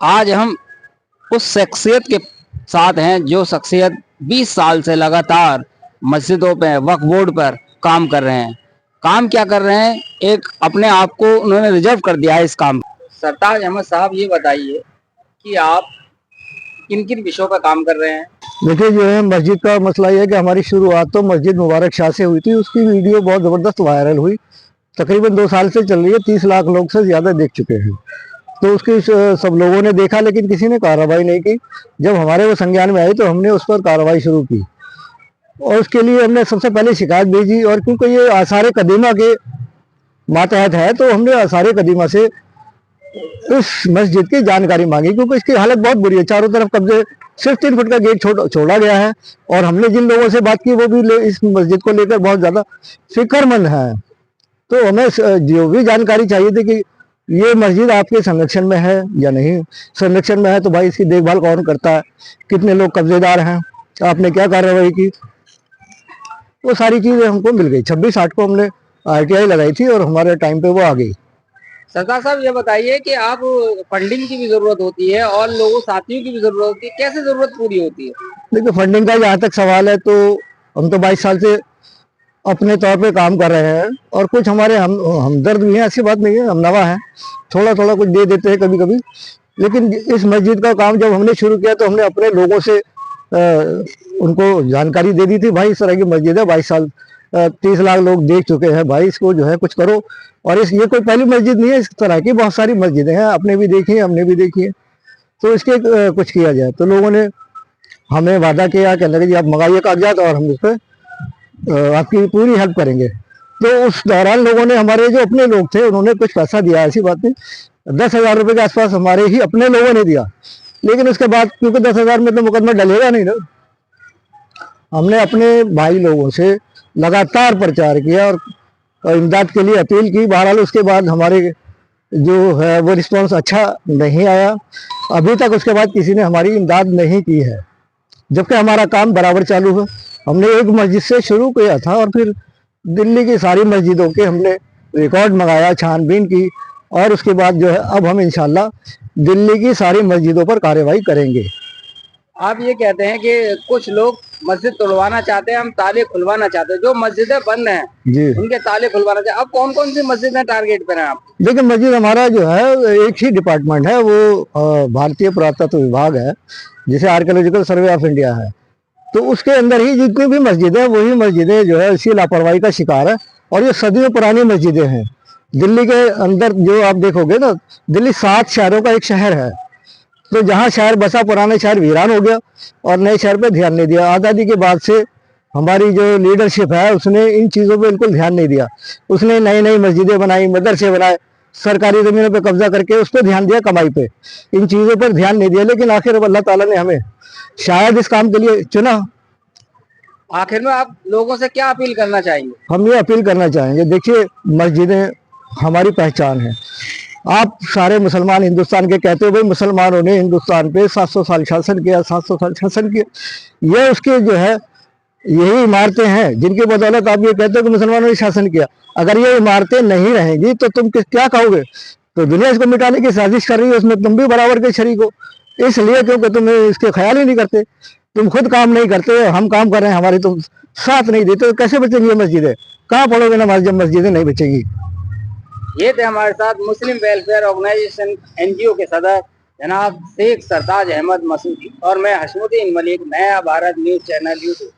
आज हम उस शख्सियत के साथ हैं जो शख्सियत 20 साल से लगातार मस्जिदों पे वक्फ बोर्ड पर काम कर रहे हैं। काम क्या कर रहे हैं, एक अपने आप को उन्होंने रिजर्व कर दिया है इस काम। सरताज अहमद साहब, ये बताइए कि आप किन किन विषयों पर काम कर रहे हैं। देखिए, जो है मस्जिद का मसला ये है कि हमारी शुरुआत तो मस्जिद मुबारक शाह से हुई थी। उसकी वीडियो बहुत ज़बरदस्त वायरल हुई, तकरीबन 2 साल से चल रही है। 30 लाख लोग से ज़्यादा देख चुके हैं। तो उसकी सब लोगों ने देखा, लेकिन किसी ने कार्रवाई नहीं की। जब हमारे वो संज्ञान में आई तो हमने उस पर कार्रवाई शुरू की और उसके लिए हमने सबसे पहले शिकायत भेजी। और क्योंकि ये आसार कदीमा के मातहत है, तो हमने आसार कदीमा से उस मस्जिद की जानकारी मांगी, क्योंकि इसकी हालत बहुत बुरी है। चारों तरफ कब्जे, सिर्फ 3 फुट का गेट छोड़ा गया है। और हमने जिन लोगों से बात की वो भी इस मस्जिद को लेकर बहुत ज़्यादा फिक्रमंद है। तो हमें जो भी जानकारी चाहिए थी कि ये मस्जिद आपके संरक्षण में है या नहीं। संरक्षण में है तो भाई इसकी देखभाल कौन करता है, कितने लोग कब्जेदार हैं, आपने क्या कार्रवाई की, वो सारी चीज़ें हमको मिल गई। 26/8 को हमने RTI लगाई थी और हमारे टाइम पे वो आ गई। सरदार साहब, ये बताइए कि आप फंडिंग की भी जरूरत होती है और लोगों साथियों की भी जरूरत होती है, कैसे जरूरत पूरी होती है? देखिए, फंडिंग का जहाँ तक सवाल है, तो हम तो 22 साल से अपने तौर पे काम कर रहे हैं और कुछ हमारे हमदर्द भी हैं, ऐसी बात नहीं है, हमनवा है। थोड़ा थोड़ा कुछ दे देते हैं कभी कभी। लेकिन इस मस्जिद का काम जब हमने शुरू किया तो हमने अपने लोगों से उनको जानकारी दे दी थी, भाई इस तरह की मस्जिद है, 22 साल 30 लाख लोग देख चुके हैं, भाई इसको जो है कुछ करो। और ये कोई पहली मस्जिद नहीं है, इस तरह की बहुत सारी मस्जिदें हैं, आपने भी देखी है, हमने भी देखी है। तो इसके कुछ किया जाए। तो लोगों ने हमें वादा किया, कहने लगे जी आप मंगाइए कागजात और हम इस पर आपकी पूरी हेल्प करेंगे। तो उस दौरान लोगों ने, हमारे जो अपने लोग थे, उन्होंने कुछ पैसा दिया, ऐसी बात नहीं। 10,000 रुपये के आसपास हमारे ही अपने लोगों ने दिया। लेकिन उसके बाद क्योंकि 10,000 में तो मुकदमा डलेगा नहीं ना, हमने अपने भाई लोगों से लगातार प्रचार किया और इमदाद के लिए अपील की। बहरहाल उसके बाद हमारे जो है वो रिस्पॉन्स अच्छा नहीं आया। अभी तक उसके बाद किसी ने हमारी इमदाद नहीं की है, जबकि हमारा काम बराबर चालू है। हमने एक मस्जिद से शुरू किया था और फिर दिल्ली की सारी मस्जिदों के हमने रिकॉर्ड मंगाया, छानबीन की। और उसके बाद जो है अब हम इंशाल्लाह दिल्ली की सारी मस्जिदों पर कार्रवाई करेंगे। आप ये कहते हैं कि कुछ लोग मस्जिद तोड़वाना चाहते हैं, हम ताले खुलवाना चाहते हैं, जो मस्जिदें बंद हैं जी, उनके ताले खुलवाना चाहते हैं। अब कौन कौन सी मस्जिदें टारगेट पर हैं आप? देखिए, मस्जिद हमारा जो है एक ही डिपार्टमेंट है, वो भारतीय पुरातत्व विभाग है, जिसे आर्कियोलॉजिकल सर्वे ऑफ इंडिया है। तो उसके अंदर ही जितनी भी मस्जिदें हैं, वही मस्जिदें जो है इसी लापरवाही का शिकार है। और ये सदियों पुरानी मस्जिदें हैं। दिल्ली के अंदर जो आप देखोगे ना, दिल्ली 7 शहरों का एक शहर है। तो जहाँ शहर बसा, पुराने शहर वीरान हो गया और नए शहर पे ध्यान नहीं दिया। आज़ादी के बाद से हमारी जो लीडरशिप है, उसने इन चीज़ों पे बिल्कुल ध्यान नहीं दिया। उसने नई नई मस्जिदें बनाई, मदरसे बनाए, सरकारी ज़मीनों पे कब्जा करके उस पर ध्यान दिया, कमाई पे। इन चीज़ों पर ध्यान नहीं दिया। लेकिन आखिर अल्लाह ताला ने हमें शायद इस काम के लिए चुना। आखिर में आप लोगों से क्या अपील करना चाहेंगे? हम ये अपील करना चाहेंगे, देखिए, मस्जिदें हमारी पहचान है। आप सारे मुसलमान हिंदुस्तान के कहते हो, भाई मुसलमानों ने हिंदुस्तान पे 700 साल शासन किया, 700 साल शासन किया। ये उसके जो है यही इमारतें हैं जिनकी बदौलत आप ये कहते हो कि मुसलमानों ने शासन किया। अगर ये इमारतें नहीं रहेंगी तो तुम क्या कहोगे? तो दुनिया इसको मिटाने की साजिश कर रही है, उसमें तुम भी बराबर के शरीक हो। इसलिए क्योंकि तुम इसके ख्याल ही नहीं करते, तुम खुद काम नहीं करते, हम काम कर रहे हैं, हमारी तुम साथ नहीं देते, तो कैसे बचेंगी ये मस्जिदें? कहाँ पढ़ोगे नमाज जब मस्जिदें नहीं बचेंगी? ये थे हमारे साथ मुस्लिम वेलफेयर ऑर्गेनाइजेशन NGO के सदर जनाब शेख सरताज अहमद मसूदी और मैं हशमुद्दीन मलिक, नया भारत न्यूज चैनल यूट्यूब।